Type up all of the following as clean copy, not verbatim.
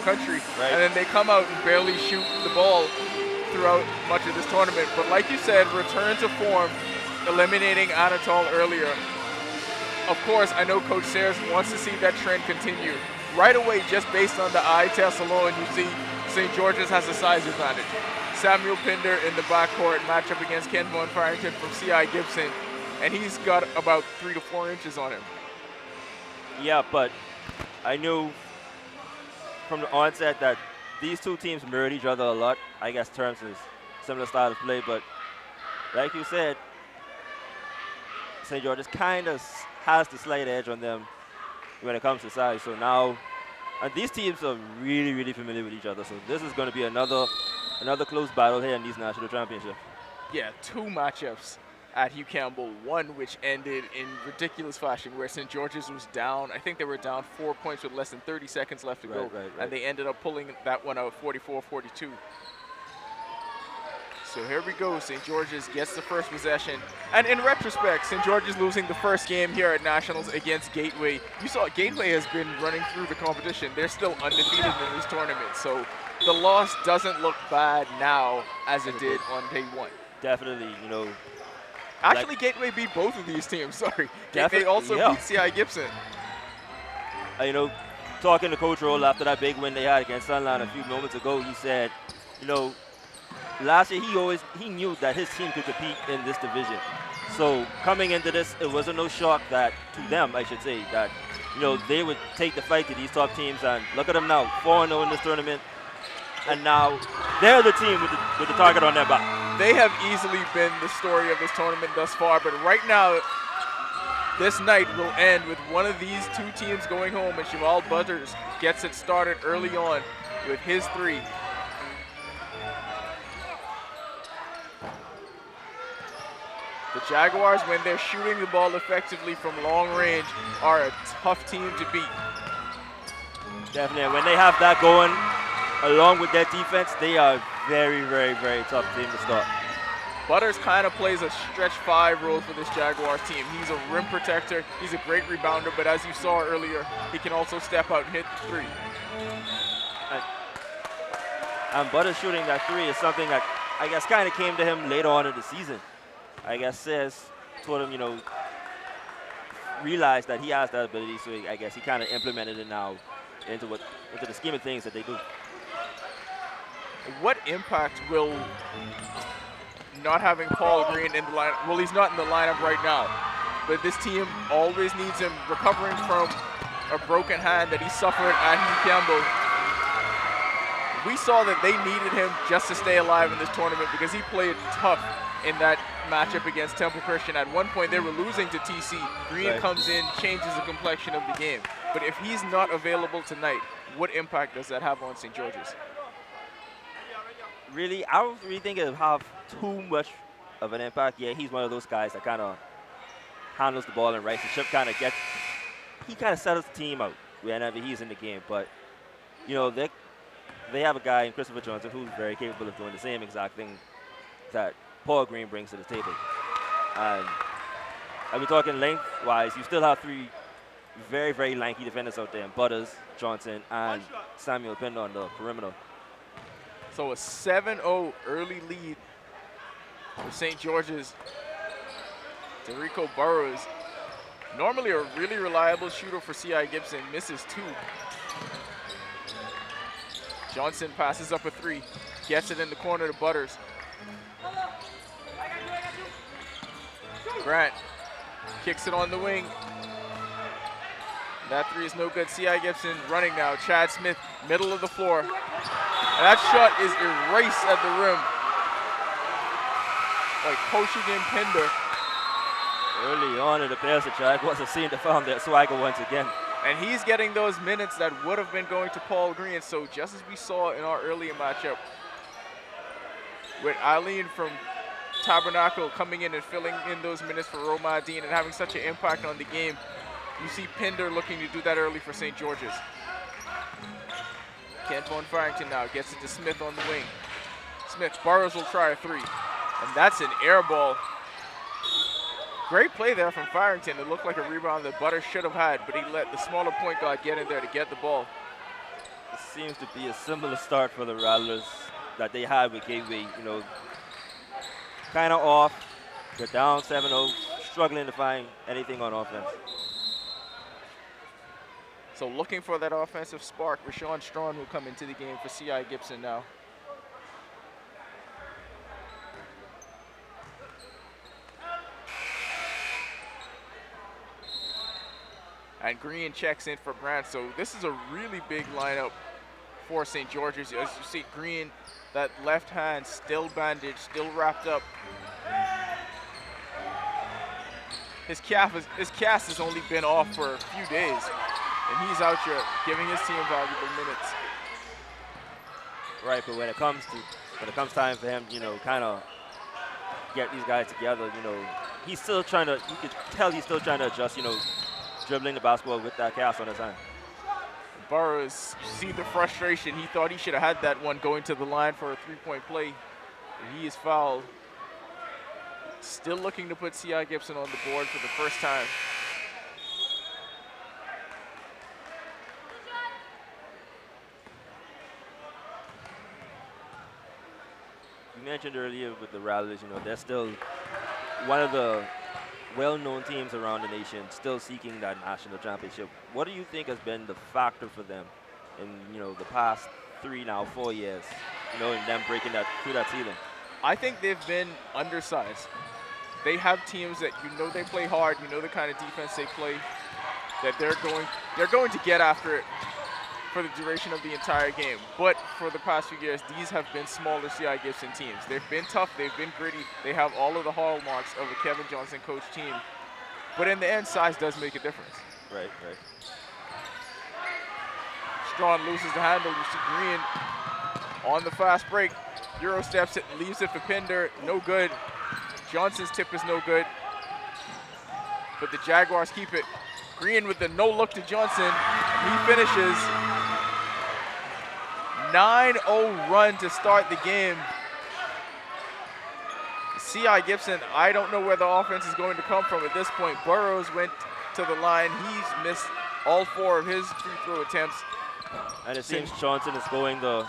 country, Right. and then they come out and barely shoot the ball throughout much of this tournament. But like you said, return to form, eliminating Anatol earlier. Of course, I know Coach Sayers wants to see that trend continue. Right away, just based on the eye test alone, you see St. George's has a size advantage. Samuel Pinder in the backcourt, matchup against Ken Von Farrington from C.I. Gibson, and he's got about 3 to 4 inches on him. Yeah, but I knew from the onset that these two teams mirrored each other a lot. I guess terms is similar style of play, but like you said, St. George's kind of has the slight edge on them when it comes to size. So now, and these teams are really, really familiar with each other. So this is going to be another close battle here in these national championships. Yeah, 2 matchups at Hugh Campbell, one which ended in ridiculous fashion where St. George's was down. I think they were down 4 points with less than 30 seconds left to go. Right. And they ended up pulling that one out 44-42. So here we go. St. George's gets the first possession. And in retrospect, St. George's losing the first game here at Nationals against Gateway. You saw Gateway has been running through the competition. They're still undefeated in this tournament. So the loss doesn't look bad now as it did on day 1. Definitely, Actually, Gateway beat both of these teams. Sorry. Gateway also beat C.I. Gibson. Talking to Coach Roll after that big win they had against Sunline a few moments ago, he said, last year he knew that his team could compete in this division. So coming into this, it wasn't no shock that, to them, I should say, that, they would take the fight to these top teams. And look at them now, 4-0 in this tournament. And now they're the team with the target on their back. They have easily been the story of this tournament thus far, but right now, this night will end with one of these 2 teams going home, and Jamal Butters gets it started early on with his 3. The Jaguars, when they're shooting the ball effectively from long range, are a tough team to beat. Definitely, when they have that going, along with their defense, they are a very, very, very tough team to stop. Butters kind of plays a stretch 5 role for this Jaguars team. He's a rim protector. He's a great rebounder, but as you saw earlier, he can also step out and hit the 3. And Butters shooting that 3 is something that I guess kind of came to him later on in the season. I guess Sayers told him, realized that he has that ability, so I guess he kind of implemented it now into the scheme of things that they do. What impact will not having Paul Green in the lineup? Well, he's not in the lineup right now, but this team always needs him, recovering from a broken hand that he suffered at Hugh Campbell. We saw that they needed him just to stay alive in this tournament because he played tough in that matchup against Temple Christian. At one point, they were losing to TC. Green comes in, changes the complexion of the game. But if he's not available tonight, what impact does that have on St. George's? Really, I don't really think it'll have too much of an impact. Yeah, he's one of those guys that kind of handles the ball and writes the ship, he kind of settles the team out whenever he's in the game. But, they have a guy in Christopher Johnson who's very capable of doing the same exact thing that Paul Green brings to the table. And I'll be talking length-wise, you still have 3 very, very lanky defenders out there, Butters, Johnson, and Samuel Pinder on the perimeter. So a 7-0 early lead for St. George's. Derico Burrows, normally a really reliable shooter for C.I. Gibson, misses 2. Johnson passes up a 3, gets it in the corner to Butters. Grant kicks it on the wing. That 3 is no good. C.I. Gibson running now. Chad Smith, middle of the floor. And that shot is erased at the rim by Koshigin and Pinder. Early on, it appears that Jaguars have seen to found their swagger once again. And he's getting those minutes that would have been going to Paul Green. So just as we saw in our earlier matchup with Eileen from Tabernacle coming in and filling in those minutes for Roma Dean and having such an impact on the game, you see Pinder looking to do that early for St. George's. Kent Von Farrington now gets it to Smith on the wing. Smith, Burrows will try a 3. And that's an air ball. Great play there from Farrington. It looked like a rebound that Butters should have had, but he let the smaller point guard get in there to get the ball. It seems to be a similar start for the Rattlers that they had with Gateway. You know, kind of off. They're down 7-0, struggling to find anything on offense. So looking for that offensive spark, Rashawn Strawn will come into the game for C.I. Gibson now. And Green checks in for Grant. So this is a really big lineup for St. George's. As you see, Green, that left hand still bandaged, still wrapped up. His cast has only been off for a few days, and he's out here giving his team valuable minutes. Right, but when it comes time for him, you know, kind of get these guys together, you know, he's still trying to. You could tell he's still trying to adjust, you know, dribbling the basketball with that cast on his hand. Burrows, see the frustration. He thought he should have had that one going to the line for a three-point play. But he is fouled. Still looking to put C.I. Gibson on the board for the first time. You mentioned earlier with the Rattlers, you know, they're still one of the well-known teams around the nation, still seeking that national championship. What do you think has been the factor for them in, you know, the past 4 years, you know, in them breaking through that ceiling? I think they've been undersized. They have teams that you know they play hard, you know the kind of defense they play, that they're going to get after it for the duration of the entire game. But for the past few years, these have been smaller C.I. Gibson teams. They've been tough, they've been gritty, they have all of the hallmarks of a Kevin Johnson coach team. But in the end, size does make a difference. Right. Strawn loses the handle. You see Green on the fast break. Euro steps it, leaves it for Pinder, no good. Johnson's tip is no good. But the Jaguars keep it. Green with the no look to Johnson. He finishes. 9-0 run to start the game. C.I. Gibson, I don't know where the offense is going to come from at this point. Burrows went to the line. He's missed all 4 of his free throw attempts. And it seems Johnson is going the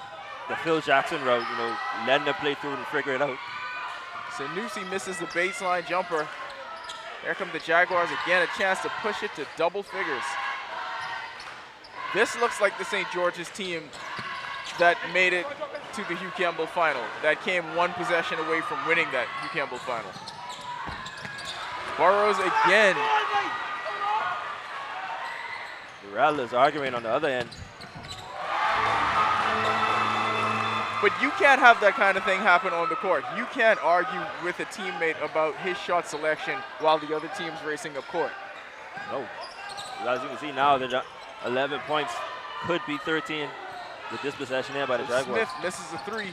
Phil Jackson route, you know, letting them play through and figure it out. Sanusi misses the baseline jumper. There come the Jaguars again, a chance to push it to double figures. This looks like the St. George's team that made it to the Hugh Campbell final, that came 1 possession away from winning that Hugh Campbell final. Burrows again. The Rattlers arguing on the other end. But you can't have that kind of thing happen on the court. You can't argue with a teammate about his shot selection while the other team's racing up court. No. As you can see now, the 11 points could be 13 with this possession there by the Jaguars. Smith misses a 3.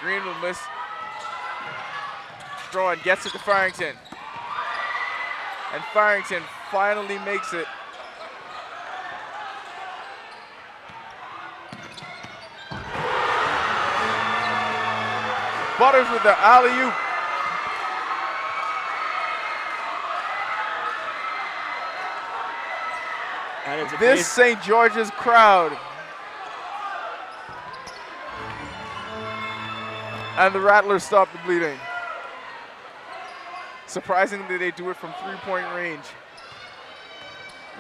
Green will miss. Strawn gets it to Farrington. And Farrington finally makes it. Butters with the alley-oop. This St. George's crowd. And the Rattlers stop the bleeding. Surprisingly, they do it from 3-point range.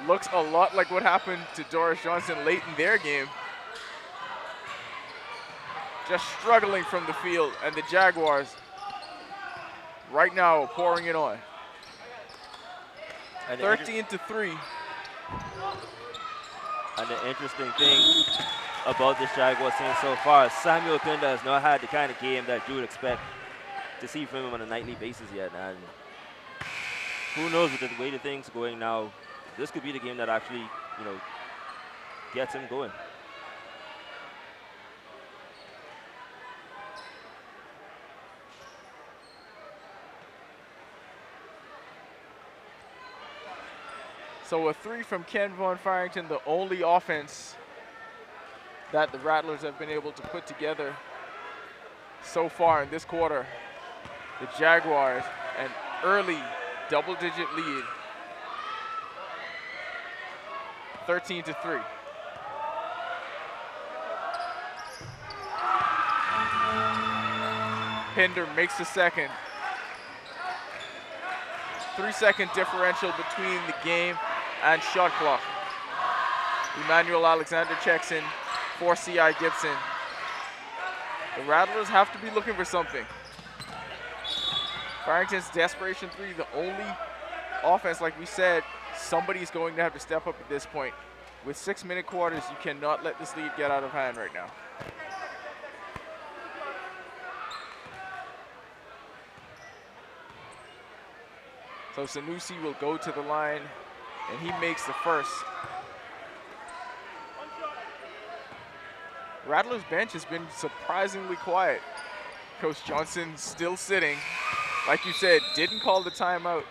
Looks a lot like what happened to Doris Johnson late in their game. Just struggling from the field, and the Jaguars right now pouring it on. 13-3. And the interesting thing about this Jaguars team so far, Samuel Pinder has not had the kind of game that you would expect to see from him on a nightly basis yet. And who knows, with the way the things are going now, this could be the game that actually, you know, gets him going. So a 3 from Ken Von Farrington, the only offense that the Rattlers have been able to put together so far in this quarter. The Jaguars, an early double-digit lead. 13-3. Pinder makes the second. 3-second differential between the game and shot clock. Emmanuel Alexander checks in for C.I. Gibson. The Rattlers have to be looking for something. Farrington's desperation three, the only offense, like we said, somebody's going to have to step up at this point. With 6-minute quarters, you cannot let this lead get out of hand right now. So Sanusi will go to the line, and he makes the first. Rattlers bench has been surprisingly quiet. Coach Johnson still sitting. Like you said, didn't call the timeout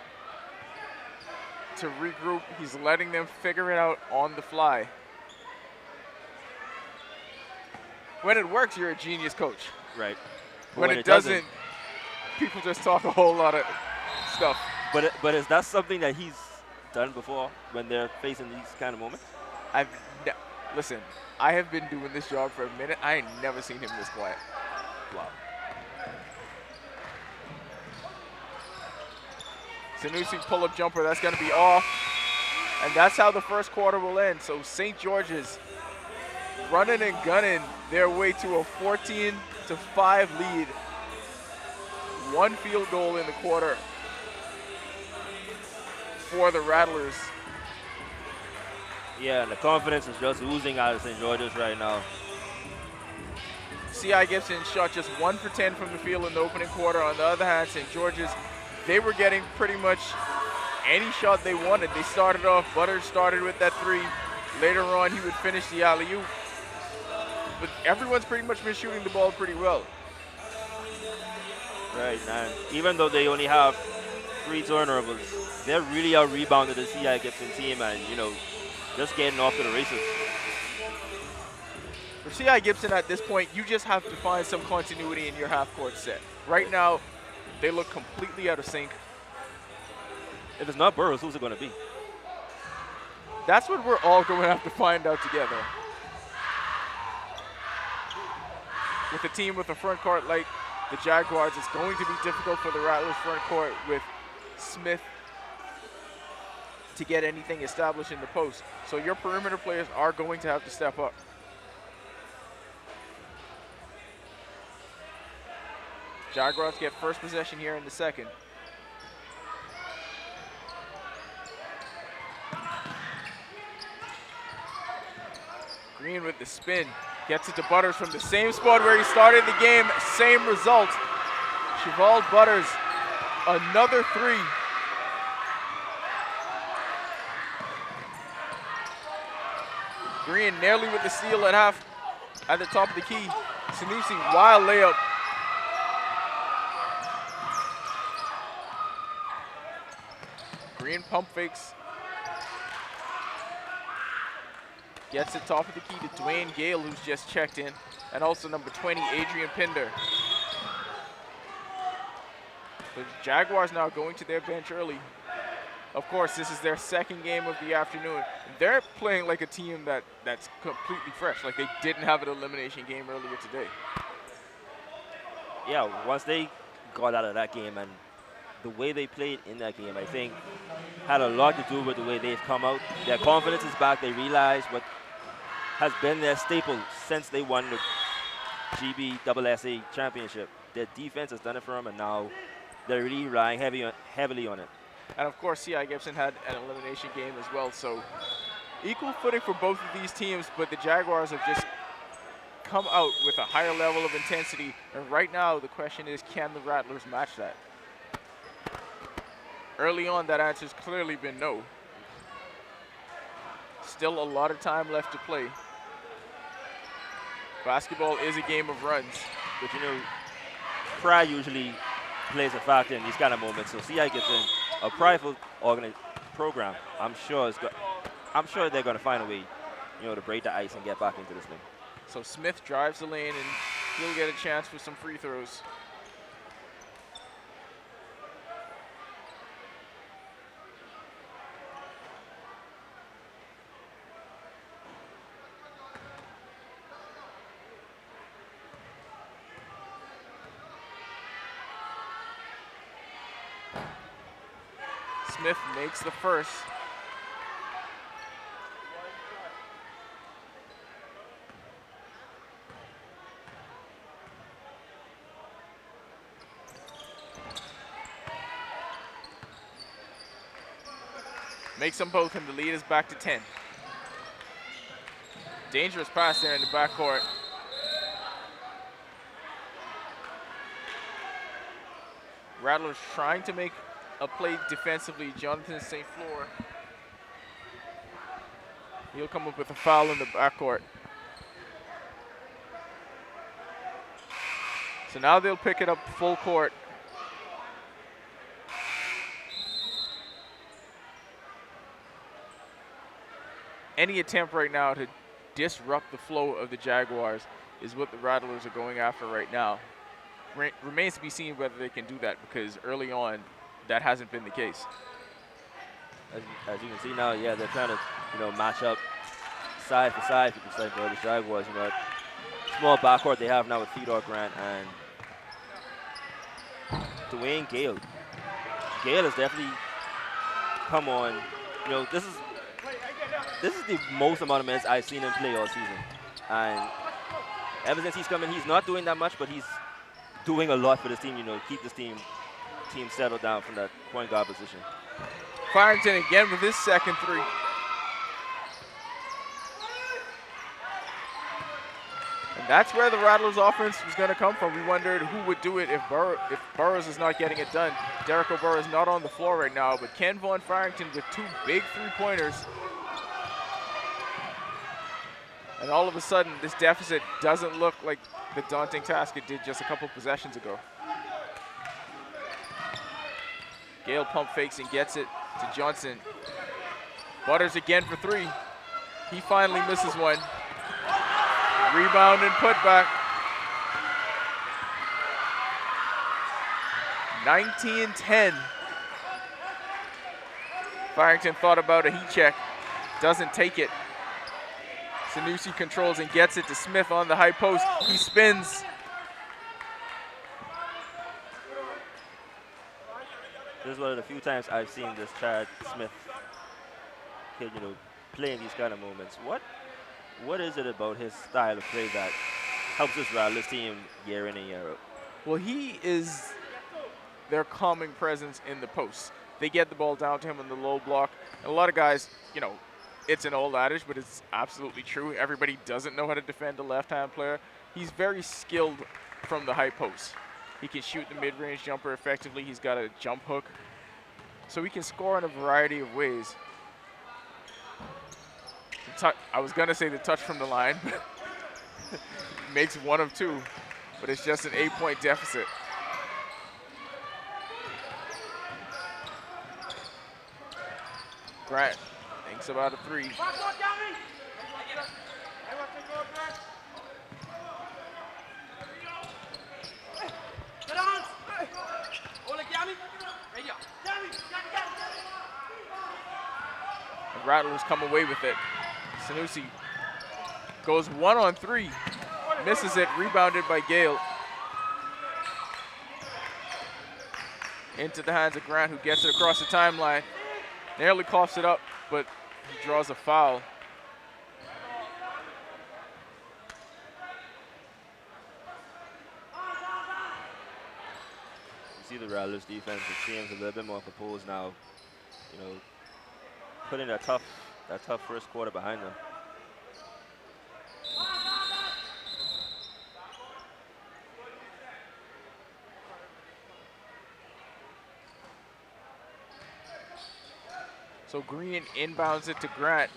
to regroup. He's letting them figure it out on the fly. When it works, you're a genius coach. Right. When it doesn't, people just talk a whole lot of stuff. But is that something that he's done before when they're facing these kind of moments? Listen, I have been doing this job for a minute. I ain't never seen him this quiet. Wow. Sanusi pull-up jumper, that's gonna be off. And that's how the first quarter will end. So St. George's running and gunning their way to a 14-5 lead. One field goal in the quarter for the Rattlers. Yeah, and the confidence is just oozing out of St. George's right now. C.I. Gibson shot just 1 for 10 from the field in the opening quarter. On the other hand, St. George's, they were getting pretty much any shot they wanted. They started off, Butters started with that three. Later on, he would finish the alley-oop. But everyone's pretty much been shooting the ball pretty well. Right, and even though they only have 3 turnovers, they're really out-rebounded the C.I. Gibson team and, just getting off to the races. For C.I. Gibson at this point, you just have to find some continuity in your half-court set. Right now, they look completely out of sync. If it's not Burroughs, who's it going to be? That's what we're all going to have to find out together. With a team with a front court like the Jaguars, it's going to be difficult for the Rattlers front court with Smith to get anything established in the post. So your perimeter players are going to have to step up. Jaguars get first possession here in the second. Green with the spin, gets it to Butters from the same spot where he started the game, same result. Cheval Butters, another three. Green nearly with the steal at the top of the key. Sanusi, wild layup. Green pump fakes. Gets it top of the key to Dwayne Gale, who's just checked in, and also number 20, Adrian Pinder. The Jaguars now going to their bench early. Of course, this is their second game of the afternoon. They're playing like a team that's completely fresh, like they didn't have an elimination game earlier today. Yeah, once they got out of that game and the way they played in that game, I think, had a lot to do with the way they've come out. Their confidence is back. They realize what has been their staple since they won the GBSSA championship. Their defense has done it for them, and now they're really relying heavily on it. And of course, C.I. Gibson had an elimination game as well, so equal footing for both of these teams, but the Jaguars have just come out with a higher level of intensity, and right now the question is, can the Rattlers match that? Early on, that answer's clearly been no. Still a lot of time left to play. Basketball is a game of runs. But pride usually plays a factor in these kind of moments. So C.I. Gibson, a prideful program, I'm sure they're going to find a way, to break the ice and get back into this thing. So Smith drives the lane, and he'll get a chance for some free throws. Smith makes the first. Makes them both, and the lead is back to 10. Dangerous pass there in the backcourt. Rattlers trying to make a play defensively. Jonathan St. Fleur. He'll come up with a foul in the backcourt. So now they'll pick it up full court. Any attempt right now to disrupt the flow of the Jaguars is what the Rattlers are going after right now. Remains to be seen whether they can do that, because early on, that hasn't been the case. As you can see now, yeah, they're trying to, match up side for side for the St. Georges Jaguars. Small backcourt they have now with Theodore Grant and Dwayne Gale. Gale has definitely come on. This is the most amount of minutes I've seen him play all season. And ever since he's come in, he's not doing that much, but he's doing a lot for this team, keep this team settled down from that point guard position. Farrington again with his second three. And that's where the Rattlers offense was going to come from. We wondered who would do it if Burrows is not getting it done. Derek O'Burrow is not on the floor right now, but Ken Von Farrington with two big three-pointers. And all of a sudden, this deficit doesn't look like the daunting task it did just a couple possessions ago. Gale pump fakes and gets it to Johnson. Butters again for three. He finally misses one. Rebound and putback. 19-10. Farrington thought about a heat check. Doesn't take it. Sanusi controls and gets it to Smith on the high post. He spins. This is one of the few times I've seen this Chad Smith kid, play in these kind of moments. What is it about his style of play that helps this Rattlers team year in and year out? Well, he is their calming presence in the post. They get the ball down to him on the low block. And a lot of guys, it's an old adage, but it's absolutely true. Everybody doesn't know how to defend a left-hand player. He's very skilled from the high post. He can shoot the mid-range jumper effectively. He's got a jump hook. So he can score in a variety of ways. I was going to say the touch from the line. Makes one of two, but it's just an 8-point deficit. Grant thinks about a three. The Rattlers come away with it. Sanusi goes 1 on 3, misses it, rebounded by Gale. Into the hands of Grant, who gets it across the timeline. Nearly coughs it up, but he draws a foul. You see the Rattlers defense, it seems a little bit more composed now. Putting that tough first quarter behind them. So Green inbounds it to Grant.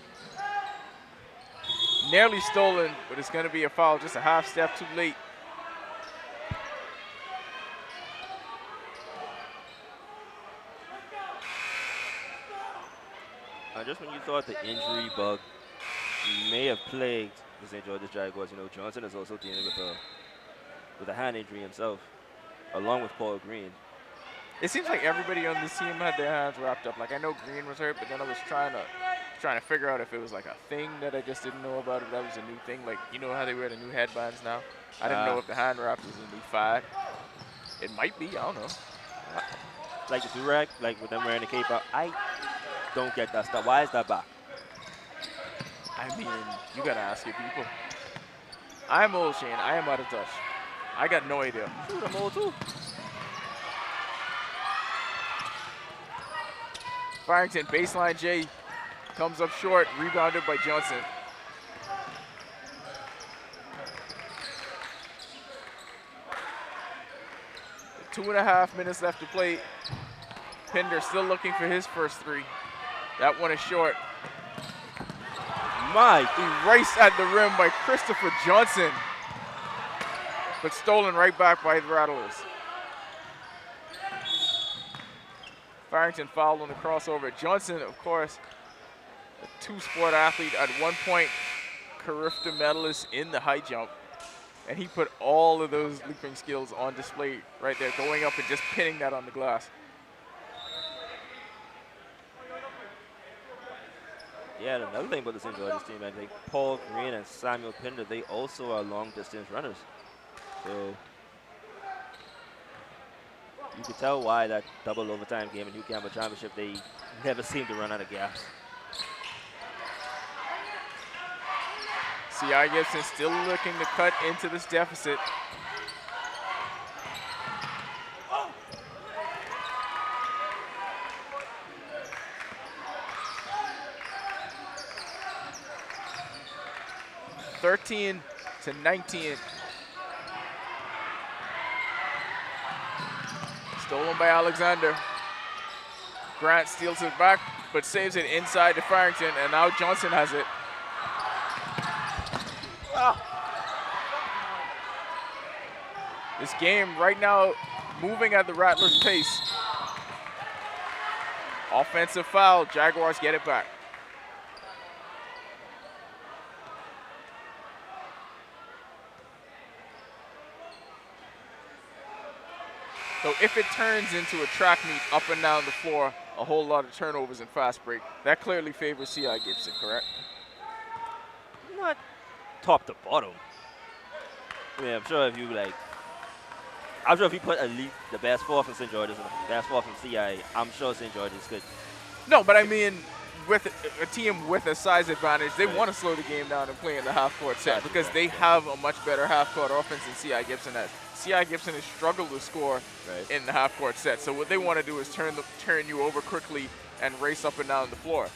Nearly stolen, but it's going to be a foul, just a half step too late. Just when you thought the injury bug may have plagued the St. Georges Jaguars, Johnson is also dealing with a hand injury himself, along with Paul Green. It seems like everybody on this team had their hands wrapped up. Like, I know Green was hurt, but then I was trying to figure out if it was like a thing that I just didn't know about, if that was a new thing. Like, how they wear the new headbands now? I didn't know if the hand wraps was a new fad. It might be, I don't know. like the durag, like with them wearing the cape out. I don't get that stuff. Why is that back? I mean, you gotta ask your people. I'm old, Shane. I am out of touch. I got no idea. Shoot, I'm old too. Farrington, baseline J, comes up short, rebounded by Johnson. With 2.5 minutes left to play. Pinder still looking for his first three. That one is short. My, Erased at the rim by Christopher Johnson, but stolen right back by the Rattlers. Farrington fouled on the crossover. Johnson, of course, a two-sport athlete, at one point Carifta medalist in the high jump, and he put all of those leaping skills on display right there, going up and just pinning that on the glass. yeah, another thing about the St. George's team, I think Paul Green and Samuel Pinder, they also are long-distance runners. So you could tell why that double overtime game in New Campbell Championship, they never seem to run out of gas. C.I. Gibson still looking to cut into this deficit. (13-19). Stolen by Alexander. Grant steals it back, but saves it inside to Farrington, and now Johnson has it. This game right now moving at the Rattlers' pace. Offensive foul, Jaguars get it back. So if it turns into a track meet up and down the floor, a whole lot of turnovers and fast break, that clearly favors C.I. Gibson, correct? Not top to bottom. I mean, I'm sure if you put at least the best four from St. George's and the best four from CI, I'm sure St. George's could. No, but I mean, with a team with a size advantage, they Right. want to slow the game down and play in the half-court set Gotcha, because they have a much better half-court offense than C.I. Gibson has. C.I. Gibson has struggled to score Right. in the half-court set, so what they want to do is turn you over quickly and race up and down the floor.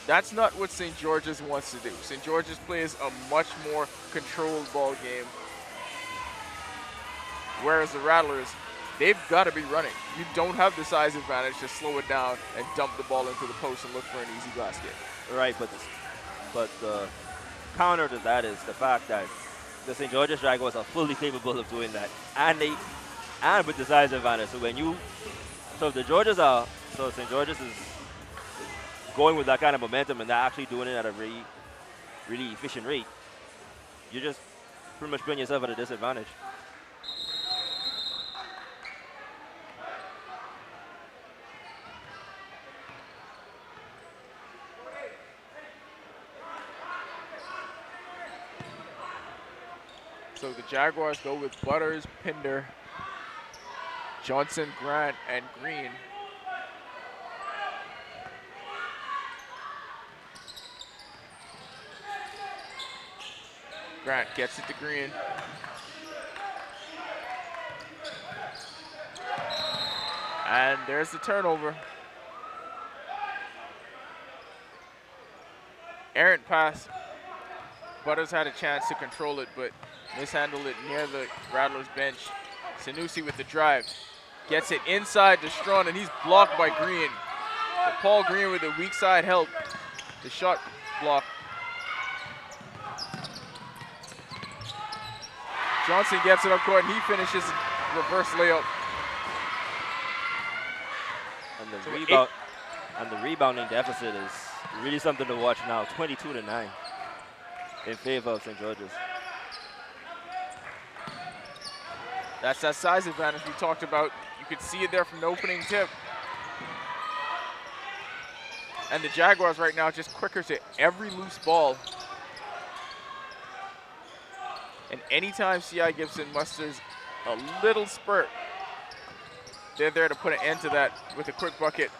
That's not what St. George's wants to do. St. George's plays a much more controlled ball game, whereas the Rattlers, they've got to be running. You don't have the size advantage to slow it down and dump the ball into the post and look for an easy basket. Right, but the counter to that is the fact that the St. George's Jaguars are fully capable of doing that, and with the size advantage. So so St. George's is going with that kind of momentum and they're actually doing it at a really, really efficient rate. You just pretty much putting yourself at a disadvantage. So the Jaguars go with Butters, Pinder, Johnson, Grant, and Green. Grant gets it to Green. And there's the turnover. Errant pass. Butters had a chance to control it, but mishandled it near the Rattlers bench. Sanusi with the drive. Gets it inside to Strawn, and he's blocked by Green. But Paul Green with the weak side help. The shot block. Johnson gets it up court, and he finishes reverse layup. And the rebounding deficit is really something to watch now. 22-9 in favor of St. George's. That's that size advantage we talked about. You could see it there from the opening tip. And the Jaguars right now just quicker to every loose ball. And anytime C.I. Gibson musters a little spurt, they're there to put an end to that with a quick bucket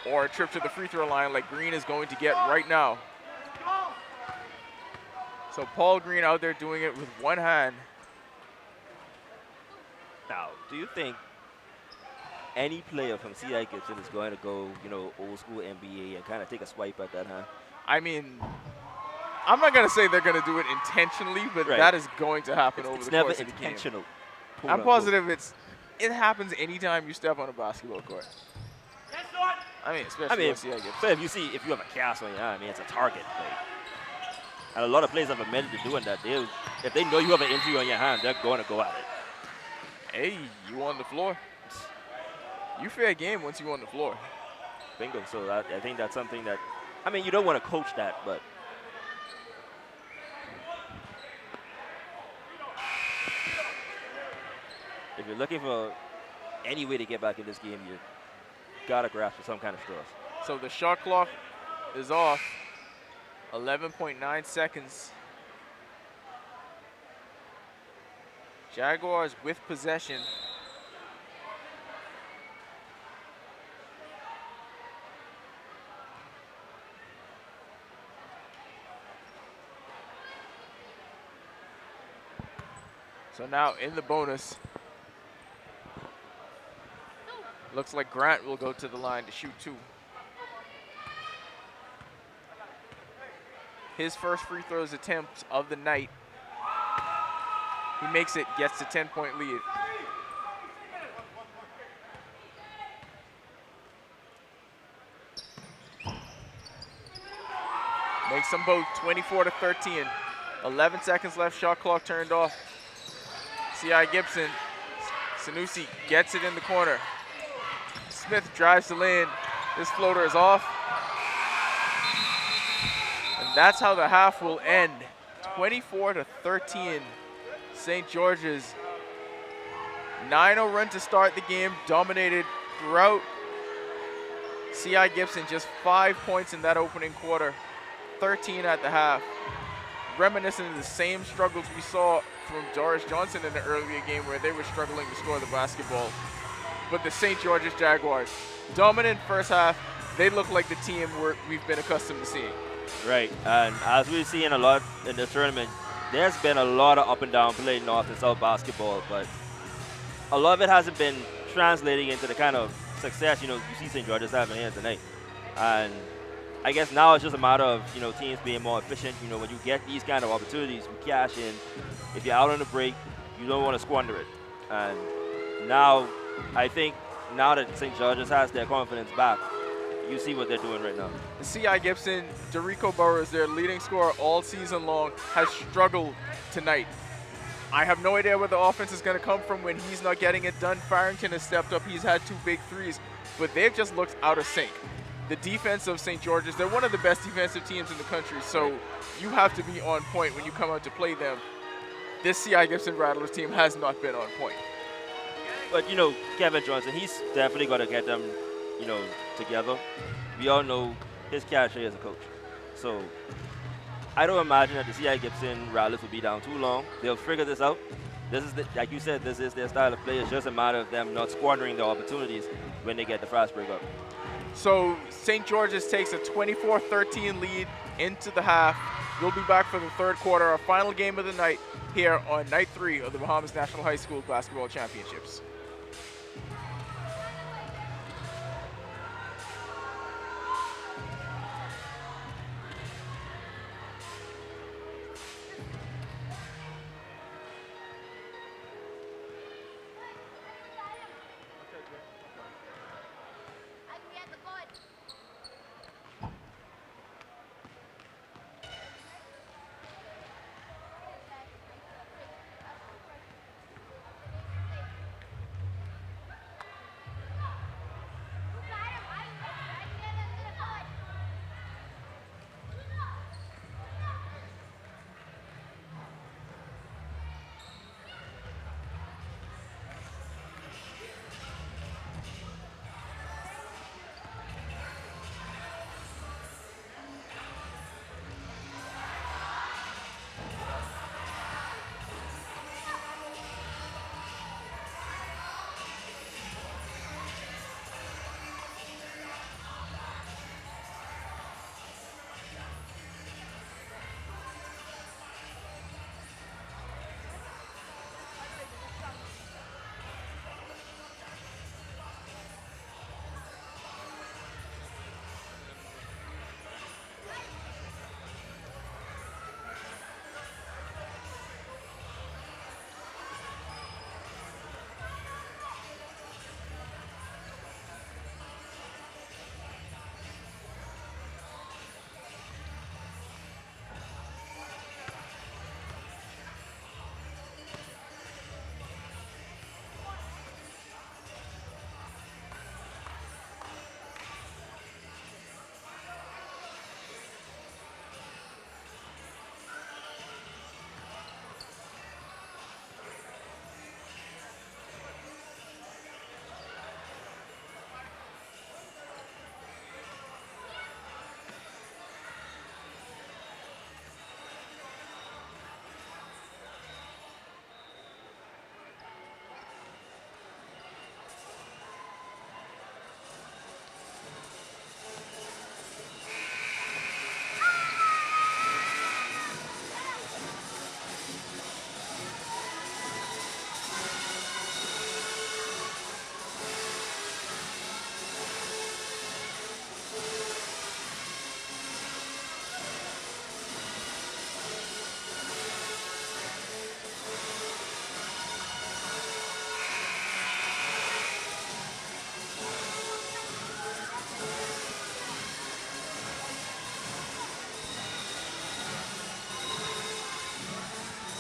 or a trip to the free throw line like Green is going to get right now. So Paul Green out there doing it with one hand. Now, do you think any player from C.I. Gibson is going to go, old school NBA and kind of take a swipe at that hand? I mean, I'm not going to say they're going to do it intentionally, but Right. that is going to happen over It's the never course of the game. intentional. I'm positive it happens anytime you step on a basketball court. I mean, especially with C.I. Gibson. So if you have a cast on your hand, it's a target. And a lot of players have admitted to doing that. If they know you have an injury on your hand, they're going to go at it. Hey, you on the floor. You fair game once you on the floor. Bingo. So I think that's something that, you don't want to coach that, but if you're looking for any way to get back in this game, you got to grasp for some kind of straws. So the shot clock is off. 11.9 seconds. Jaguars with possession. So now in the bonus, looks like Grant will go to the line to shoot 2. His first free throws attempt of the night. He makes it, gets the 10-point lead. Makes them both 24-13. 11 seconds left, shot clock turned off. C.I. Gibson, Sanusi gets it in the corner. Smith drives the lane. This floater is off. And that's how the half will end. 24-13. St. George's 9-0 run to start the game, dominated throughout. C.I. Gibson just 5 points in that opening quarter, 13 at the half. Reminiscent of the same struggles we saw from Doris Johnson in the earlier game where they were struggling to score the basketball. But the St. George's Jaguars, dominant first half. They look like the team we've been accustomed to seeing. Right, and as we're seeing a lot in the tournament, there's been a lot of up and down play North and South basketball, but a lot of it hasn't been translating into the kind of success, you see St. George's having here tonight. And I guess now it's just a matter of, teams being more efficient. When you get these kind of opportunities, you cash in. If you're out on the break, you don't want to squander it. And now, I think now that St. George's has their confidence back, you see what they're doing right now. C.I. Gibson, Derico Burrows, their leading scorer all season long, has struggled tonight. I have no idea where the offense is going to come from when he's not getting it done. Farrington has stepped up. He's had 2 big threes, but they've just looked out of sync. The defense of St. George's, they're one of the best defensive teams in the country, so you have to be on point when you come out to play them. This C.I. Gibson Rattlers team has not been on point. But, Kevin Johnson, he's definitely going to get them, together. We all know his cachet as a coach. So I don't imagine that the C.I. Gibson Rattlers will be down too long. They'll figure this out. This is, like you said, this is their style of play. It's just a matter of them not squandering their opportunities when they get the fast break up. So St. George's takes a 24-13 lead into the half. We'll be back for the third quarter, our final game of the night here on night 3 of the Bahamas National High School Basketball Championships.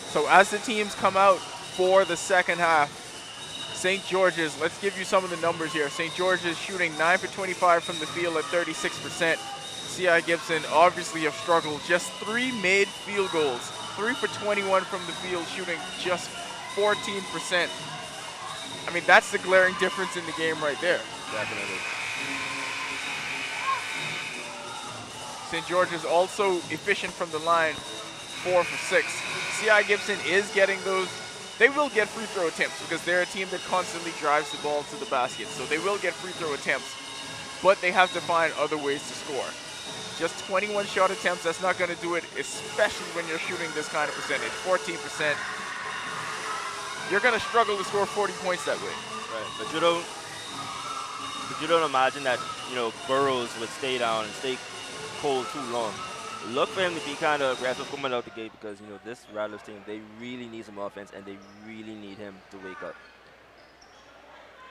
So as the teams come out for the second half, St. George's, let's give you some of the numbers here. St. George's shooting 9 for 25 from the field at 36%. C.I. Gibson obviously have struggled. Just 3 made field goals. 3 for 21 from the field, shooting just 14%. I mean, that's the glaring difference in the game right there. Definitely. St. George's also efficient from the line, 4 for 6. C.I. Gibson is getting those. They will get free throw attempts because they're a team that constantly drives the ball to the basket. So they will get free throw attempts, but they have to find other ways to score. Just 21 shot attempts, that's not going to do it, especially when you're shooting this kind of percentage, 14%. You're going to struggle to score 40 points that way. Right, but you don't imagine that, Burrows would stay down and stay cold too long. Look for him to be kind of aggressive coming out the gate because, this Rattlers team, they really need some offense and they really need him to wake up.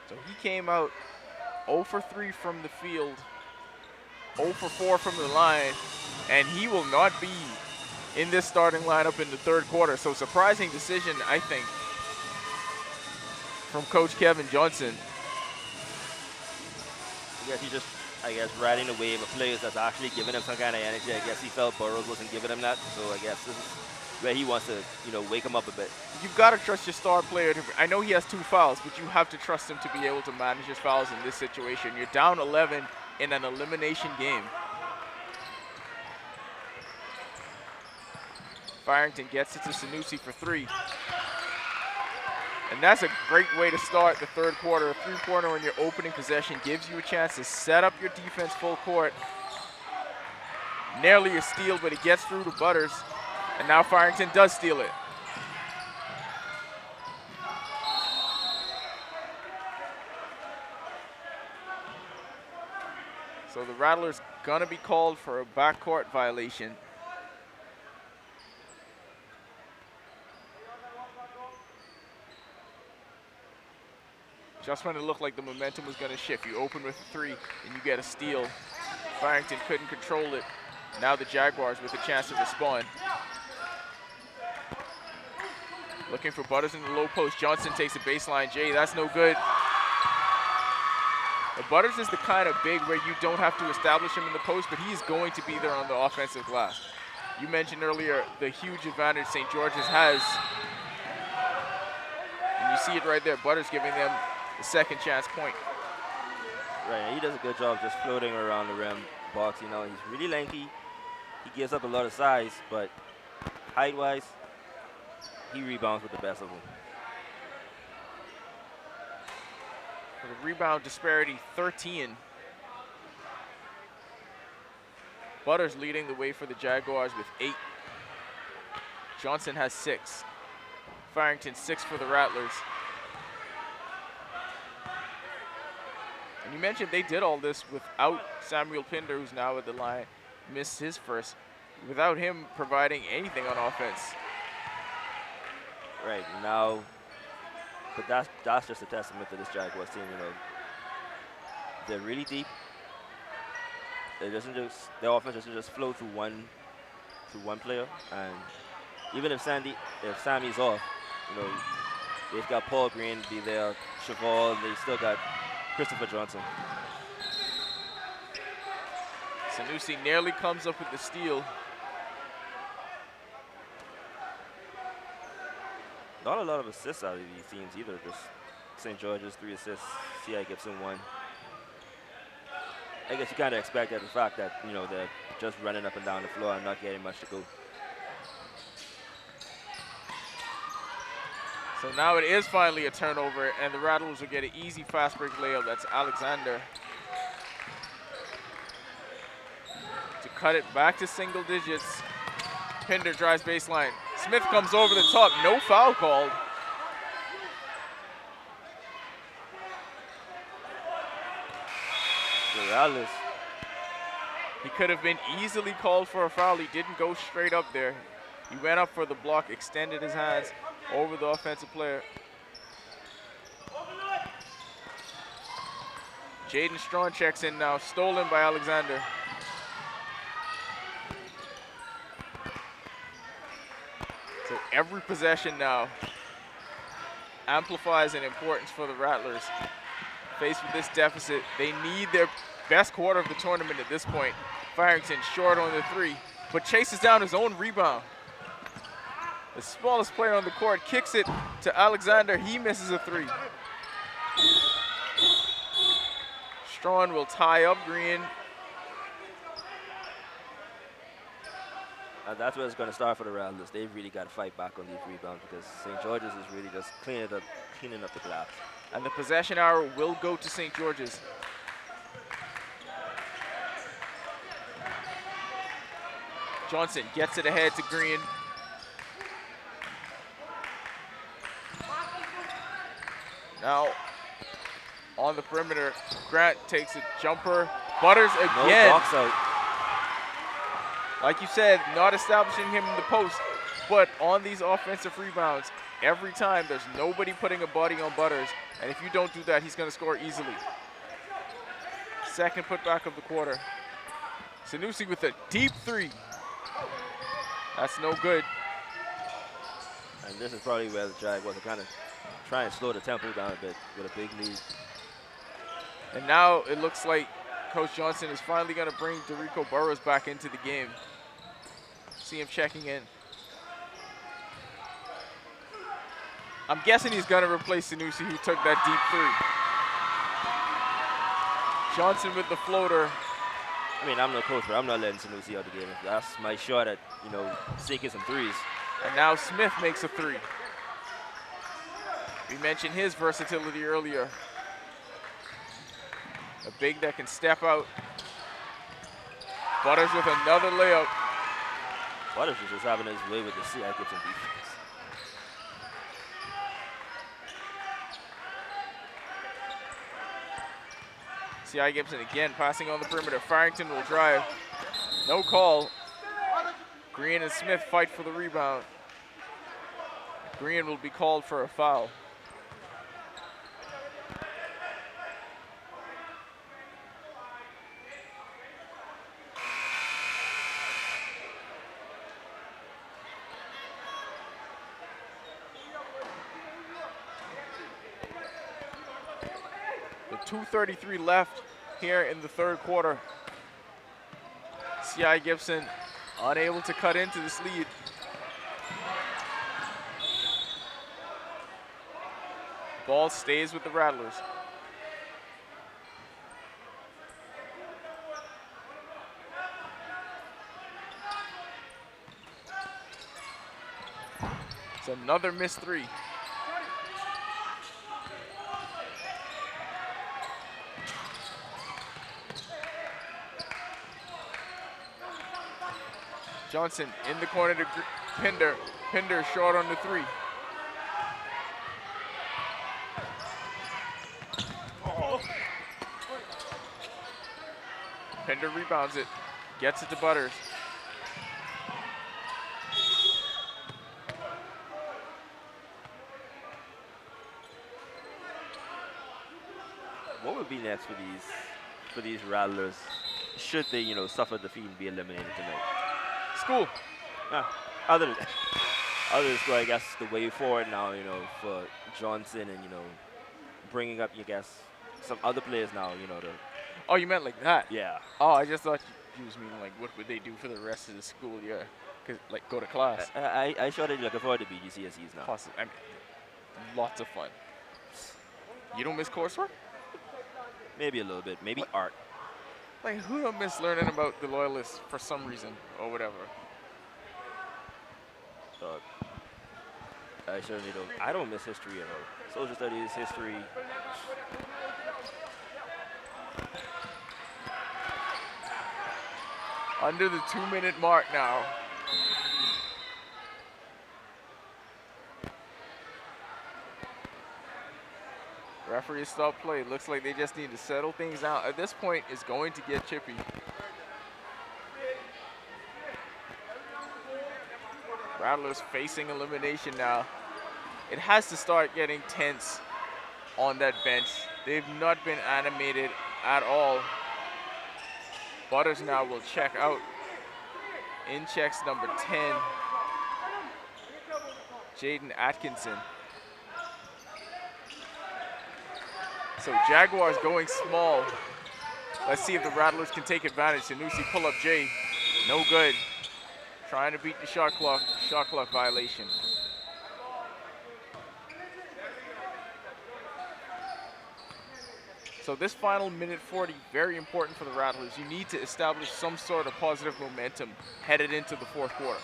So he came out 0 for 3 from the field, 0 for 4 from the line, and he will not be in this starting lineup in the third quarter. So surprising decision, I think, from Coach Kevin Johnson. Yes, he just, riding the wave of players that's actually giving him some kind of energy. I guess he felt Burrows wasn't giving him that, so I guess this is where he wants to, wake him up a bit. You've got to trust your star player. I know he has 2 fouls, but you have to trust him to be able to manage his fouls in this situation. You're down 11 in an elimination game. Farrington gets it to Sanusi for 3. And that's a great way to start the third quarter. A 3-pointer on your opening possession gives you a chance to set up your defense full court. Nearly a steal, but it gets through to Butters. And now Farrington does steal it. So the Rattlers gonna be called for a backcourt violation. Just when it looked like the momentum was going to shift. You open with a 3 and you get a steal. Farrington couldn't control it. Now the Jaguars with a chance to respond. Looking for Butters in the low post. Johnson takes a baseline J. That's no good. But Butters is the kind of big where you don't have to establish him in the post, but he's going to be there on the offensive glass. You mentioned earlier the huge advantage St. George's has. And you see it right there. Butters giving them the second chance point. Right, he does a good job just floating around the rim box. He's really lanky. He gives up a lot of size, but height-wise, he rebounds with the best of them. The rebound disparity, 13. Butters leading the way for the Jaguars with 8. Johnson has 6. Farrington 6 for the Rattlers. And you mentioned they did all this without Samuel Pinder, who's now at the line, missed his first, without him providing anything on offense. Right, now, but that's just a testament to this Jaguars team, They're really deep. Their offense doesn't just flow through one player. And even if Sammy's off, they've got Paul Green be there, Cheval, they still got Christopher Johnson. Sanusi nearly comes up with the steal. Not a lot of assists out of these teams either. Just St. George's 3 assists, C.I. Gibson 1. I guess you kind of expect that the fact that, they're just running up and down the floor and not getting much to go. So now it is finally a turnover, and the Rattlers will get an easy fast break layup. That's Alexander. To cut it back to single digits. Pinder drives baseline. Smith comes over the top. No foul called. The Rattlers. He could have been easily called for a foul. He didn't go straight up there. He went up for the block, extended his hands over the offensive player. Jaden Strong checks in now, stolen by Alexander. So every possession now amplifies in importance for the Rattlers. Faced with this deficit, they need their best quarter of the tournament at this point. Farrington short on the three, but chases down his own rebound. The smallest player on the court kicks it to Alexander. He misses a three. Strawn will tie up Green. That's where it's going to start for the Rattlers. They've really got to fight back on these rebounds because St. George's is really just cleaning up the glass. And the possession arrow will go to St. George's. Johnson gets it ahead to Green. Now, on the perimeter, Grant takes a jumper. Butters again. No box out. Like you said, not establishing him in the post, but on these offensive rebounds, every time there's nobody putting a body on Butters, and if you don't do that, he's going to score easily. Second putback of the quarter. Sanusi with a deep three. That's no good. And this is probably where the Jaguars are kind of trying to slow the tempo down a bit with a big lead. And now it looks like Coach Johnson is finally going to bring Derico Burrows back into the game. See him checking in. I'm guessing he's going to replace Sanusi, who took that deep three. Johnson with the floater. I mean, I'm no coach, but I'm not letting Sanusi out the game. That's my shot at, sinking some threes. And now Smith makes a three. We mentioned his versatility earlier. A big that can step out. Butters with another layup. Butters is just having his way with the C.I. Gibson defense. C.I. Gibson again passing on the perimeter. Farrington will drive. No call. Green and Smith fight for the rebound. Green will be called for a foul. With 2:33 left here in the third quarter. C.I. Gibson unable to cut into this lead. Ball stays with the Rattlers. It's another missed three. Johnson in the corner to Pinder. Pinder short on the three. Pinder rebounds it, gets it to Butters. What would be next for these Rattlers? Should they, suffer defeat and be eliminated tonight? School. Other than school, I guess the way forward now, for Johnson and bringing up, some other players now, to. Oh, you meant like that? Yeah. Oh, I just thought you was meaning like what would they do for the rest of the school year? Like go to class. I sure they're looking forward to BGCSEs now. Possibly. I mean, lots of fun. You don't miss coursework? Maybe a little bit. Maybe art. Like who don't miss learning about the Loyalists for some reason or whatever? I certainly don't. I don't miss history at all. Social studies, history. Under the 2-minute mark now. Referee stopped play. Looks like they just need to settle things out. At this point, it's going to get chippy. Rattlers facing elimination now. It has to start getting tense on that bench. They've not been animated at all. Butters now will check out. In checks number 10. Jaden Atkinson. So Jaguars going small. Let's see if the Rattlers can take advantage. Sanusi pull up Jay. No good. Trying to beat the shot clock violation. So this final minute 40, very important for the Rattlers. You need to establish some sort of positive momentum headed into the fourth quarter.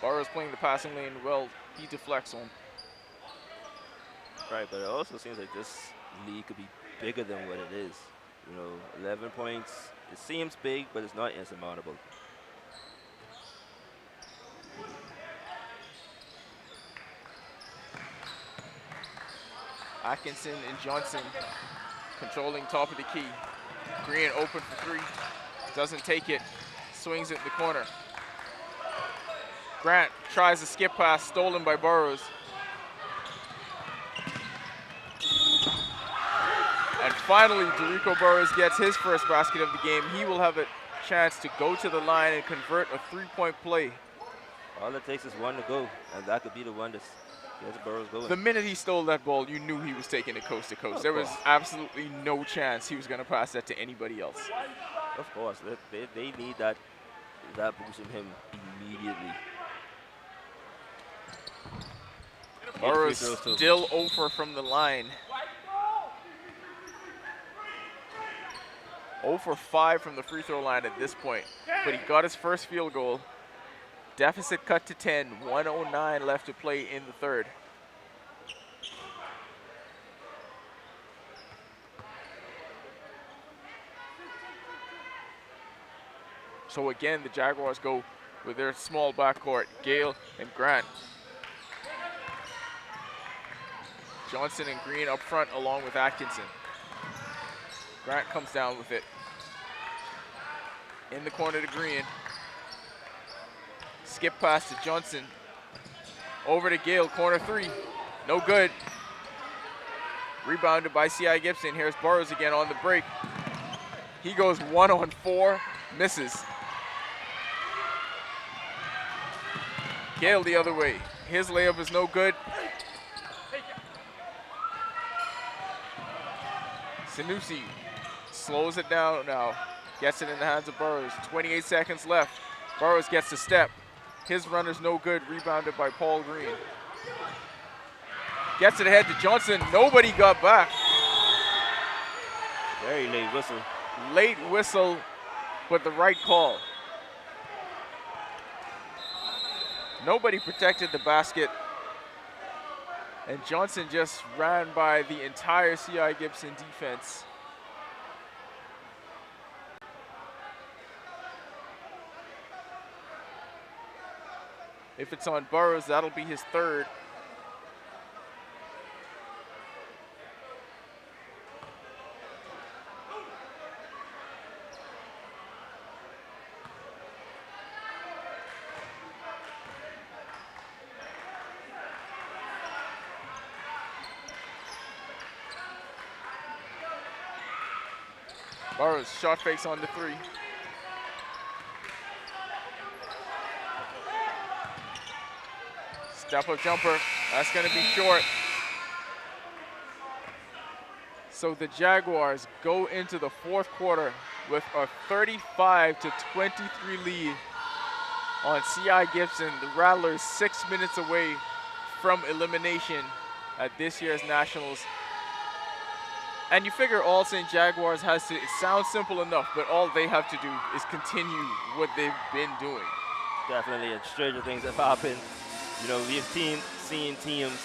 Burrows playing the passing lane well. He deflects on. Right, but it also seems like this league could be bigger than what it is. 11 points, it seems big, but it's not insurmountable. Atkinson and Johnson controlling top of the key. Green open for three. Doesn't take it. Swings it in the corner. Grant tries a skip pass, stolen by Burrows. And finally, Derico Burrows gets his first basket of the game. He will have a chance to go to the line and convert a three-point play. All it takes is one to go, and that could be the one that gets Burrows going. The minute he stole that ball, you knew he was taking it coast to coast. There was absolutely no chance he was going to pass that to anybody else. Of course, they need that boost from him immediately. Burrows still over from the line. 0 for 5 from the free throw line at this point, but he got his first field goal. Deficit cut to 10, 1:09 left to play in the third. So again, the Jaguars go with their small backcourt, Gale and Grant. Johnson and Green up front along with Atkinson. Grant comes down with it. In the corner to Green. Skip pass to Johnson. Over to Gale, corner three. No good. Rebounded by C.I. Gibson. Here's Burrows again on the break. He goes 1-on-4, misses. Gale the other way. His layup is no good. Sanusi slows it down now. Gets it in the hands of Burrows. 28 seconds left. Burrows gets the step. His runner's no good. Rebounded by Paul Green. Gets it ahead to Johnson. Nobody got back. Very late whistle. Late whistle, but the right call. Nobody protected the basket. And Johnson just ran by the entire C.I. Gibson defense. If it's on Burrows, that'll be his third. Burrows shot fakes on the three. Step up jumper, that's gonna be short. So the Jaguars go into the fourth quarter with a 35-23 lead on C.I. Gibson. The Rattlers 6 minutes away from elimination at this year's Nationals. And you figure all St. Jaguars has to, it sounds simple enough, but all they have to do is continue what they've been doing. Definitely, and stranger things have happened. We've seen teams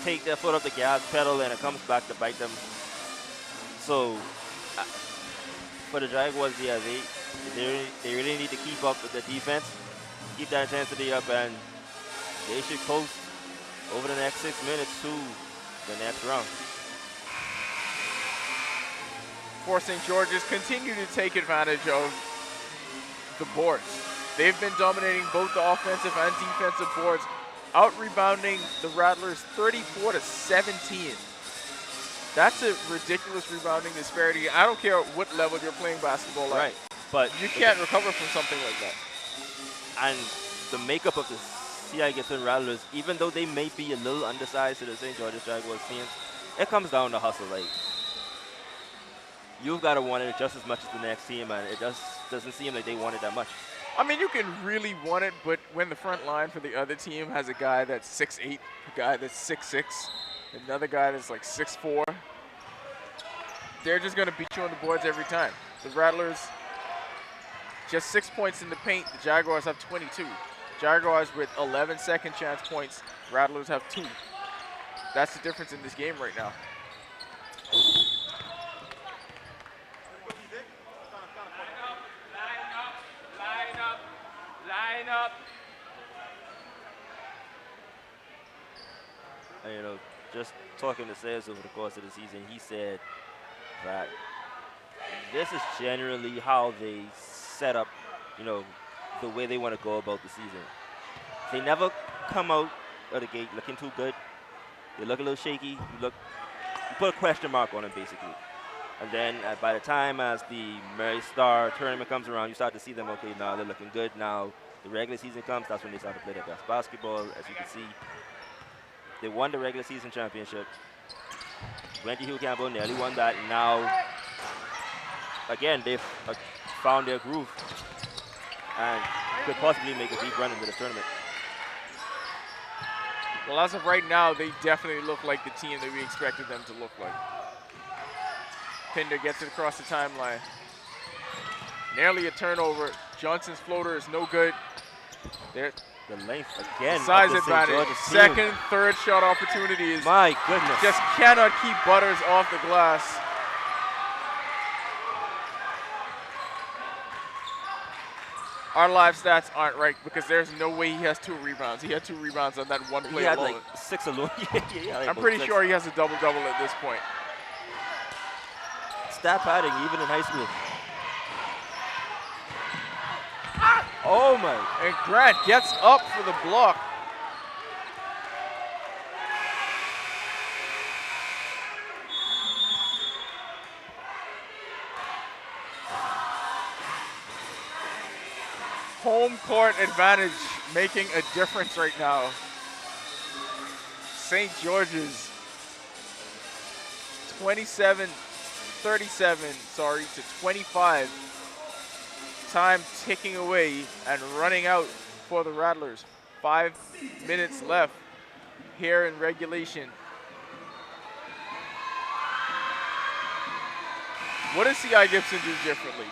take their foot off the gas pedal and it comes back to bite them. So, for the Jaguars, yeah, they really need to keep up with the defense, keep that intensity up, and they should coast over the next 6 minutes to the next round. For St. Georges, continue to take advantage of the boards. They've been dominating both the offensive and defensive boards, out-rebounding the Rattlers 34-17. That's a ridiculous rebounding disparity. I don't care what level you're playing basketball at. Right, but you can't recover from something like that. And the makeup of the C.I. Gibson Rattlers, even though they may be a little undersized to the St. Georges Jaguars team, it comes down to hustle. Like, you've got to want it just as much as the next team, and it just doesn't seem like they want it that much. I mean, you can really want it, but when the front line for the other team has a guy that's 6'8", a guy that's 6'6", another guy that's like 6'4", they're just going to beat you on the boards every time. The Rattlers, just 6 points in the paint. The Jaguars have 22. Jaguars with 11 second chance points. Rattlers have 2. That's the difference in this game right now. Line up. And, you know, just talking to Sayers over the course of the season, he said that this is generally how they set up, you know, the way they want to go about the season. They never come out of the gate looking too good. They look a little shaky. You put a question mark on them, basically. And then by the time as the Mary Star tournament comes around, you start to see them, okay, now they're looking good. Now the regular season comes, that's when they start to play their best basketball. As you can see, they won the regular season championship. Wendy Hugh Campbell nearly won that. And now, again, they've found their groove and could possibly make a deep run into this tournament. Well, as of right now, they definitely look like the team that we expected them to look like. Pinder gets it across the timeline. Nearly a turnover. Johnson's floater is no good. There, the length again. Size advantage. Second, third shot opportunities. My goodness. Just cannot keep Butters off the glass. Our live stats aren't right because there's no way he has 2 rebounds. He had 2 rebounds on that one play He had alone. like 6 alone. Like I'm pretty sure he has a double-double at this point. Stat padding, even in high school. Oh my. And Grant gets up for the block. Home court advantage making a difference right now. St. George's 37, to 25. Time ticking away and running out for the Rattlers. 5 minutes left here in regulation. What does C.I. Gibson do differently?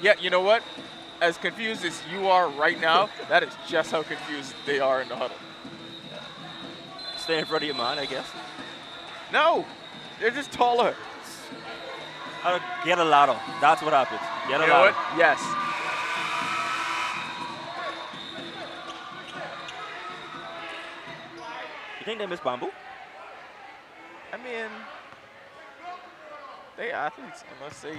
Yeah, you know what? As confused as you are right now, that is just how confused they are in the huddle. Stay in front of your man, I guess. No, they're just taller. Get a lotto. That's what happens. Get a You know lotto. what? Yes. You think they miss Bamboo? I mean, they athletes unless they.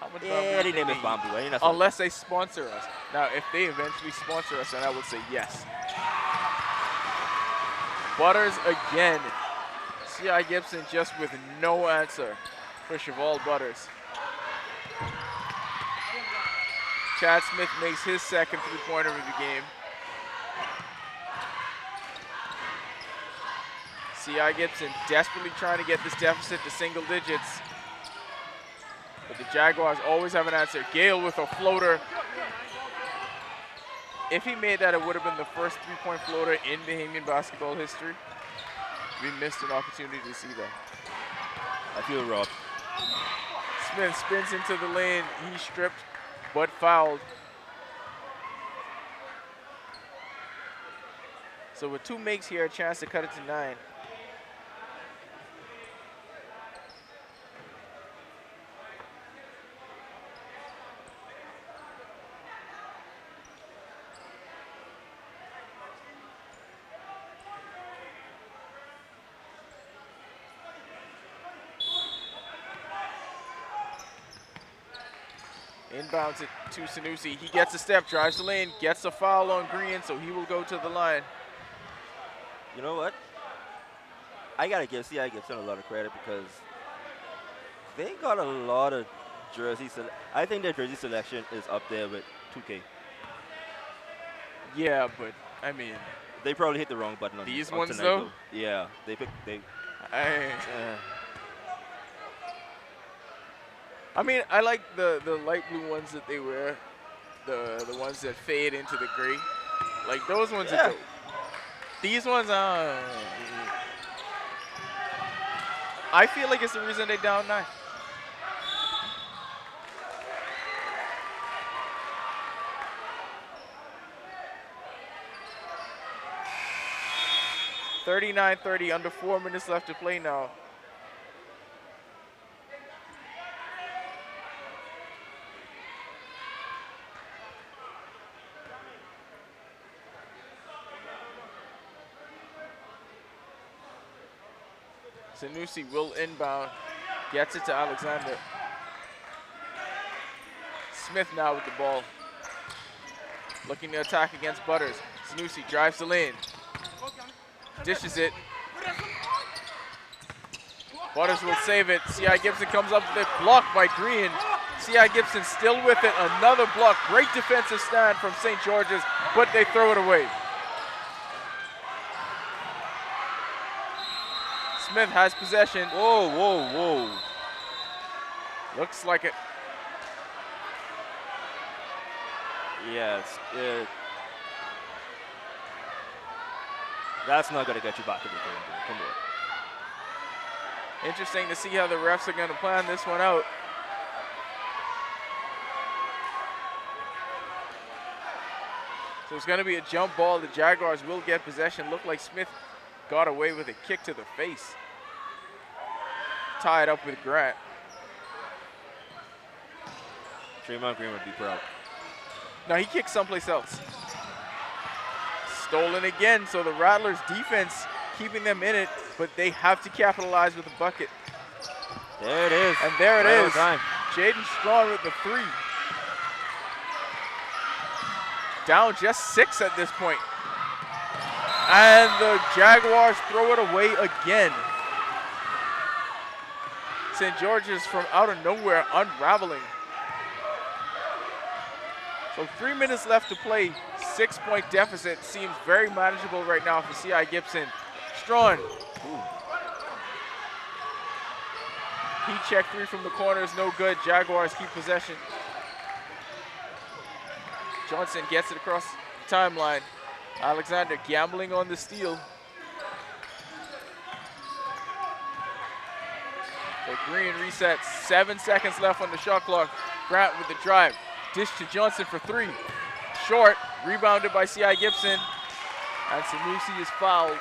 How much Yeah, they miss Bamboo. Unless they sponsor us. Now, if they eventually sponsor us, then I would say yes. Butters again. C.I. Gibson just with no answer for Cheval Butters. Chad Smith makes his second three-pointer of the game. C.I. Gibson desperately trying to get this deficit to single digits. But the Jaguars always have an answer. Gale with a floater. If he made that, it would have been the first three-point floater in Bahamian basketball history. We missed an opportunity to see that. I feel robbed. Smith spins into the lane. He stripped, but fouled. So with 2 makes here, a chance to cut it to 9. Inbounds it to Sanusi. He gets a step, drives the lane, gets a foul on Green, so he will go to the line. You know what? I got to give C.I. Gibson a lot of credit because they got a lot of I think their jersey selection is up there with 2K. Yeah, but I mean, They probably hit the wrong button on, these on ones tonight though. though. Yeah, they picked. I, Uh, I mean, I like the light blue ones that they wear, the ones that fade into the gray. Like those ones are yeah. dope. These ones, I feel like it's the reason they down 9. (39-30), under 4 minutes left to play now. Sanusi will inbound, gets it to Alexander. Smith now with the ball. Looking to attack against Butters. Sanusi drives the lane. Dishes it. Butters will save it. C.I. Gibson comes up with it, blocked by Green. C.I. Gibson still with it, another block. Great defensive stand from St. George's, but they throw it away. Smith has possession. Whoa, whoa, whoa. Looks like it. Yes. That's not going to get you back to the game. Come on. Interesting to see how the refs are going to plan this one out. So it's going to be a jump ball. The Jaguars will get possession. Looked like Smith got away with a kick to the face. Tied up with Grant. Draymond Green would be proud. Now he kicked someplace else. Stolen again, so the Rattlers defense keeping them in it, but they have to capitalize with a bucket. There it is. And there it right is. on time. Jaden Strawn with the 3. Down just 6 at this point. And the Jaguars throw it away again. St. George's from out of nowhere unraveling. So 3 minutes left to play. 6-point deficit seems very manageable right now for C.I. Gibson. Strawn. He check 3 from the corner is no good. Jaguars keep possession. Johnson gets it across the timeline. Alexander gambling on the steal. So Green resets. 7 seconds left on the shot clock. Grant with the drive. Dish to Johnson for 3. Short. Rebounded by C.I. Gibson. And Sanusi is fouled.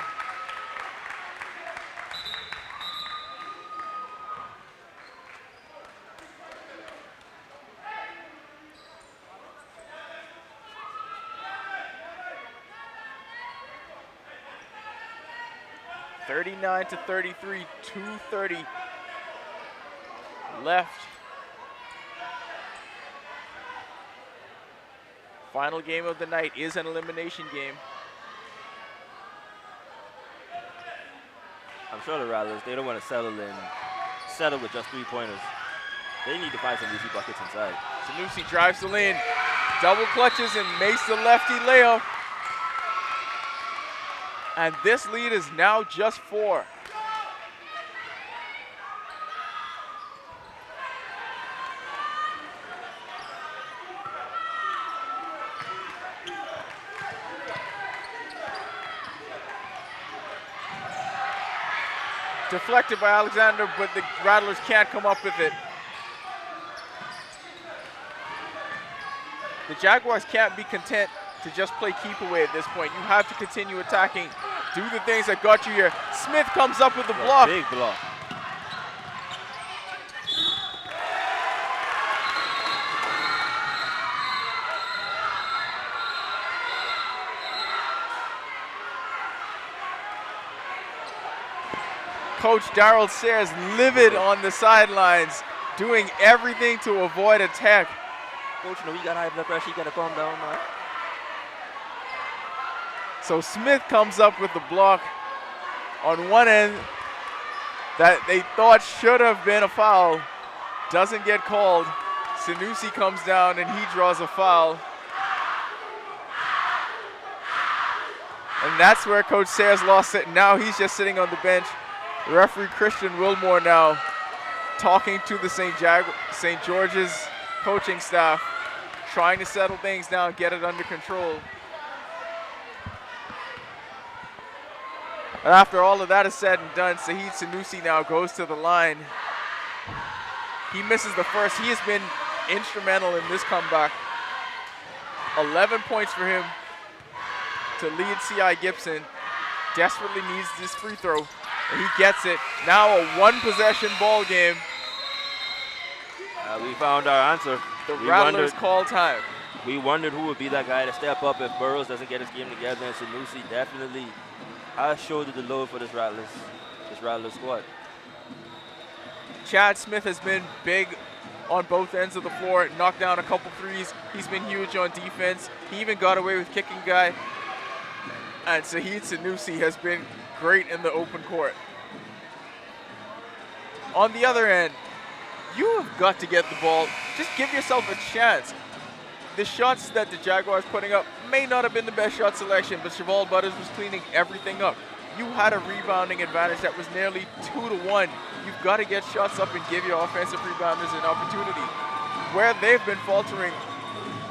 (39-33), 2:30 left. Final game of the night is an elimination game. I'm sure the Rattlers, they don't want to settle with just 3-pointers. They need to find some easy buckets inside. Sanusi drives the lane, double clutches and makes the lefty layup. And this lead is now just 4. Deflected by Alexander, but the Rattlers can't come up with it. The Jaguars can't be content to just play keep away at this point. You have to continue attacking. Do the things that got you here. Smith comes up with the block. Big block. Coach Darrell Sayers livid on the sidelines, doing everything to avoid attack. Coach, you know, you got high blood pressure, you got to calm down, man. So Smith comes up with the block on one end that they thought should have been a foul. Doesn't get called. Sanusi comes down and he draws a foul. And that's where Coach Sayers lost it. Now he's just sitting on the bench. Referee Christian Wilmore now talking to the St. George's coaching staff, trying to settle things down, get it under control. And after all of that is said and done, Sahid Sanusi now goes to the line. He misses the first. He has been instrumental in this comeback. 11 points for him to lead C.I. Gibson. Desperately needs this free throw, and he gets it. Now a one-possession ball game. We found our answer. The Rattlers call time. We wondered who would be that guy to step up if Burroughs doesn't get his game together, and Sanusi definitely has shouldered the load for this Rattlers squad. Chad Smith has been big on both ends of the floor, knocked down a couple threes. He's been huge on defense. He even got away with kicking guy. And Sahid Sanusi has been great in the open court. On the other end, you have got to get the ball. Just give yourself a chance. The shots that the Jaguars putting up may not have been the best shot selection, but Cheval Butters was cleaning everything up. You had a rebounding advantage that was nearly 2-1. You've got to get shots up and give your offensive rebounders an opportunity. Where they've been faltering,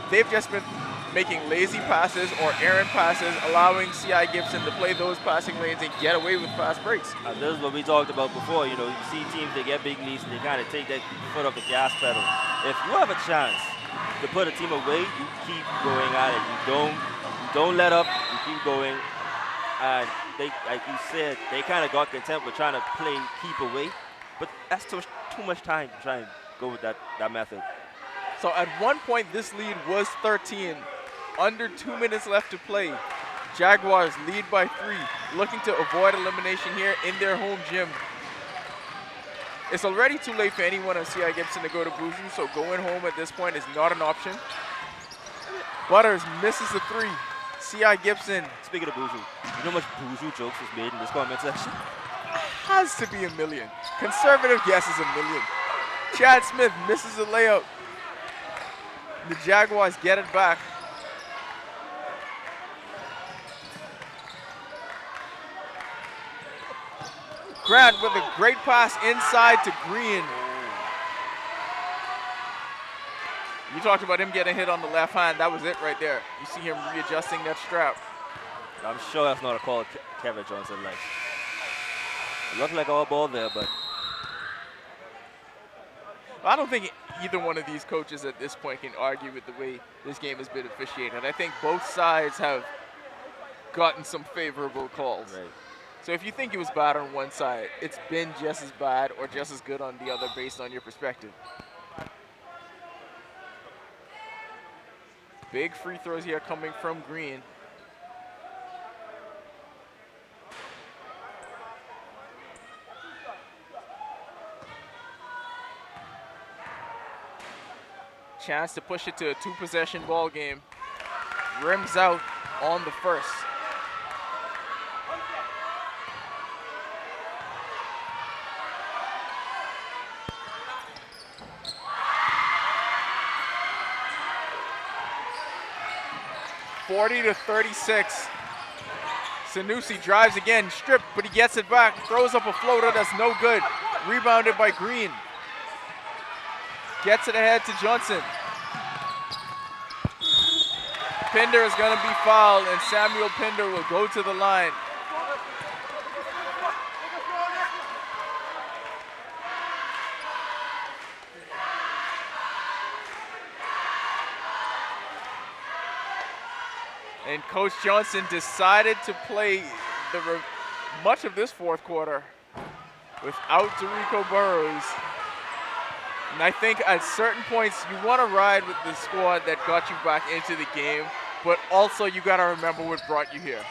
they've just been making lazy passes or errant passes, allowing C.I. Gibson to play those passing lanes and get away with fast breaks. This is what we talked about before. You know, you see teams that get big leads and they kind of take that foot off the gas pedal. If you have a chance to put a team away, you keep going at it. You don't let up. You keep going. And they, like you said, they kind of got content with trying to play keep away. But that's too much time to try and go with that method. So at one point, this lead was 13. Under 2 minutes left to play. Jaguars lead by 3, looking to avoid elimination here in their home gym. It's already too late for anyone on C.I. Gibson to go to Boozoo, so going home at this point is not an option. Butters misses the 3. C.I. Gibson. Speaking of Boozoo, you know how much Boozoo jokes was made in this comment section? Has to be a million. Conservative guess is a million. Chad Smith misses the layup. The Jaguars get it back. Grant with a great pass inside to Green. You talked about him getting hit on the left hand. That was it right there. You see him readjusting that strap. I'm sure that's not a call Kevin Johnson likes. It looked like all ball there, but I don't think either one of these coaches at this point can argue with the way this game has been officiated. I think both sides have gotten some favorable calls. Right. So if you think it was bad on one side, it's been just as bad or just as good on the other based on your perspective. Big free throws here coming from Green. Chance to push it to a 2-possession ball game. Rims out on the first. (40-36). Sanusi drives again, stripped, but he gets it back. Throws up a floater that's no good. Rebounded by Green. Gets it ahead to Johnson. Pinder is going to be fouled, and Samuel Pinder will go to the line. And Coach Johnson decided to play much of this fourth quarter without Dorico Burroughs. And I think at certain points you want to ride with the squad that got you back into the game, but also you got to remember what brought you here.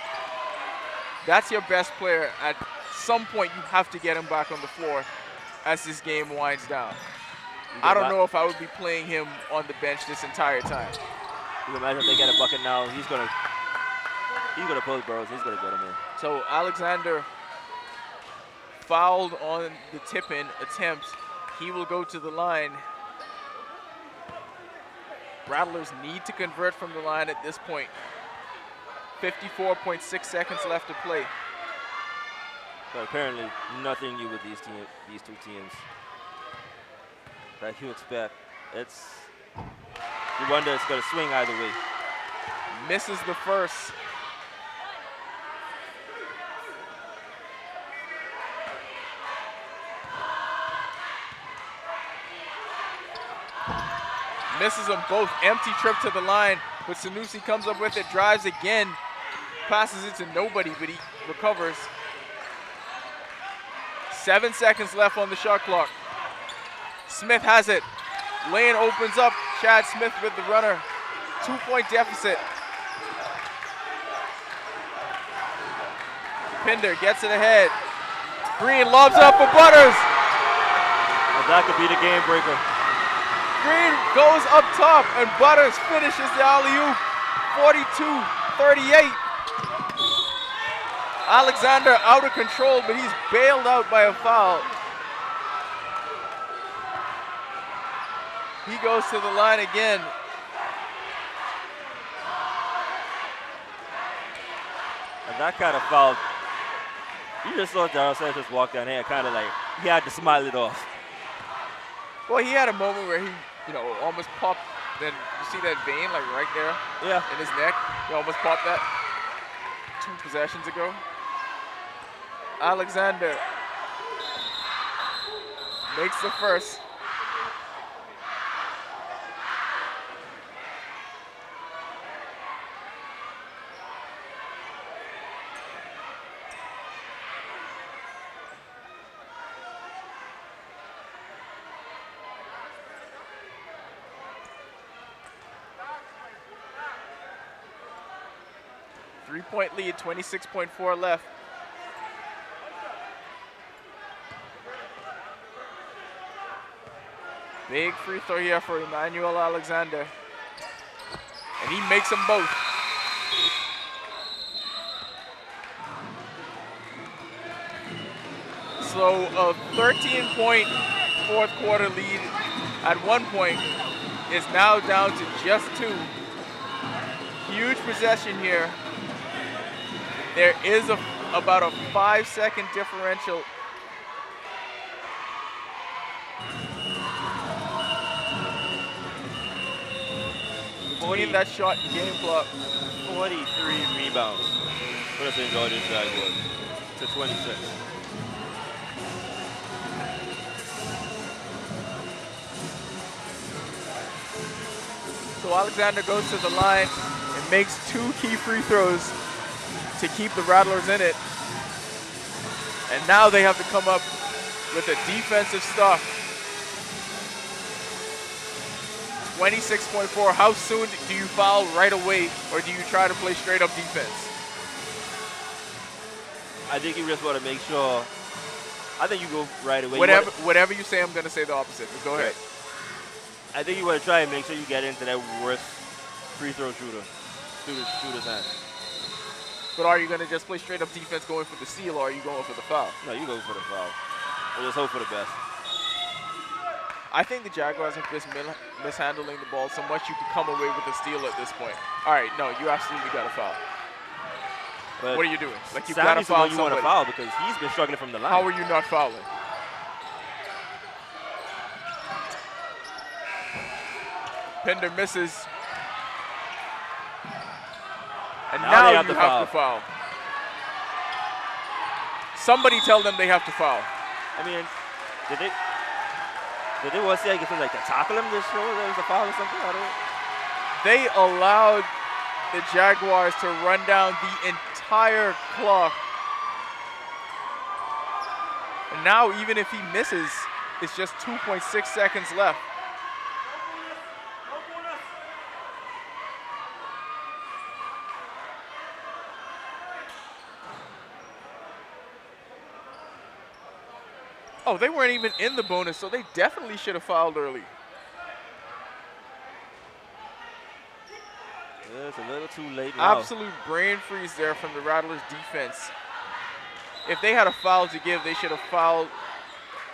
That's your best player. At some point you have to get him back on the floor as this game winds down. I don't know if I would be playing him on the bench this entire time. You can imagine if they get a bucket now, he's gonna pull Burroughs, he's gonna get him in. So Alexander fouled on the tip-in attempt. He will go to the line. Rattlers need to convert from the line at this point. 54.6 seconds left to play. But apparently nothing new with these two teams. That you expect. You wonder it's going to swing either way. Misses the first. Misses them both. Empty trip to the line, but Sanusi comes up with it, drives again, passes it to nobody, but he recovers. 7 seconds left on the shot clock. Smith has it. Lane opens up. Chad Smith with the runner. 2-point deficit. Pinder gets it ahead. Green lobs up for Butters. And that could be the game breaker. Green goes up top, and Butters finishes the alley-oop. 42-38. Alexander out of control, but he's bailed out by a foul. He goes to the line again. And that kind of foul, you just saw Darryl Sanchez walk down here, kind of like he had to smile it off. Well, he had a moment where he, almost popped. Then you see that vein, like right there, in his neck. He almost popped that 2 possessions ago. Alexander makes the first. Three-point lead, 26.4 left. Big free throw here for Emmanuel Alexander. And he makes them both. So a 13-point fourth quarter lead at one point is now down to just 2. Huge possession here. There is about a 5-second differential. Between that shot and game clock. 43 rebounds for the St.Georges Jaguars to 26. So Alexander goes to the line and makes 2 key free throws to keep the Rattlers in it. And now they have to come up with a defensive stop. 26.4. How soon do you foul right away, or do you try to play straight up defense? I think you just want to make sure. I think you go right away. Whatever you say, I'm going to say the opposite, but go ahead. I think you want to try and make sure you get into that worst free throw shooter's hand. But are you going to just play straight up defense going for the steal, or are you going for the foul? No, you go for the foul. Or just hope for the best. I think the Jaguars are just mishandling the ball so much you can come away with a steal at this point. All right, no, you absolutely got to foul. But what are you doing? Like, you got to foul somebody. You want to foul because he's been struggling from the line. How are you not fouling? Pinder misses. And now you have to foul. Somebody tell them they have to foul. I mean, did they want to say like to tackle him to show there was a foul or something? I don't. They allowed the Jaguars to run down the entire clock. And now even if he misses, it's just 2.6 seconds left. Oh, they weren't even in the bonus, so they definitely should have fouled early. Yeah, it's a little too late now. Absolute brain freeze there from the Rattlers defense. If they had a foul to give, they should have fouled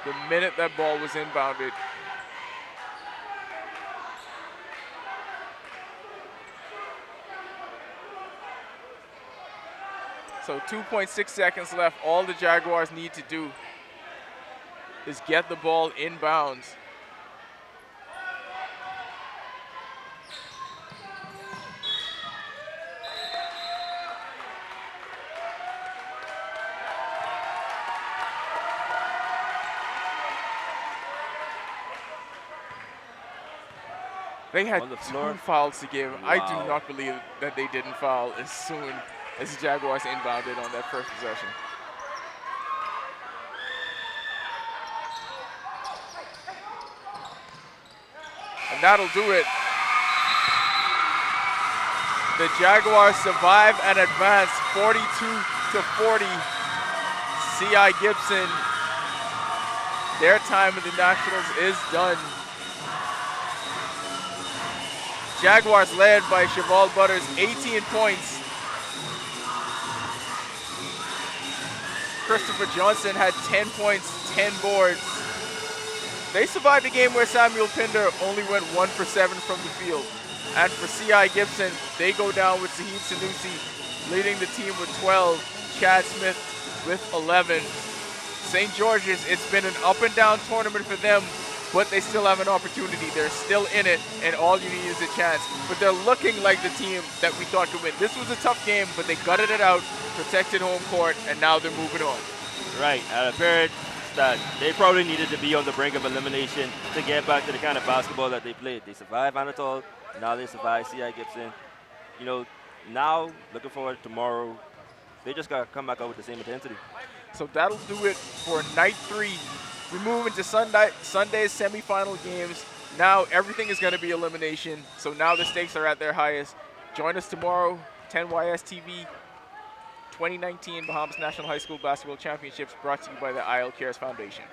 the minute that ball was inbounded. So 2.6 seconds left. All the Jaguars need to do is get the ball inbounds. They had On the 2 floor. fouls to give. I do Wow. not believe that they didn't foul as soon as the Jaguars inbounded on that first possession. And that'll do it. The Jaguars survive and advance 42-40. C.I. Gibson, their time in the Nationals is done. Jaguars led by Cheval Butters, 18 points. Christopher Johnson had 10 points, 10 boards. They survived a game where Samuel Pinder only went 1 for 7 from the field. And for C.I. Gibson, they go down with Saheed Sanusi leading the team with 12, Chad Smith with 11. St. George's, it's been an up and down tournament for them, but they still have an opportunity. They're still in it, and all you need is a chance. But they're looking like the team that we thought could win. This was a tough game, but they gutted it out, protected home court, and now they're moving on. Right, at a period that they probably needed to be on the brink of elimination to get back to the kind of basketball that they played. They survived Anatole, now they survive C.I. Gibson. You know, now looking forward to tomorrow. They just got to come back out with the same intensity. So that'll do it for night 3. We move into Sunday's semifinal games. Now everything is going to be elimination. So now the stakes are at their highest. Join us tomorrow, 10YS TV, 2019 Bahamas National High School Basketball Championships, brought to you by the IL Cares Foundation.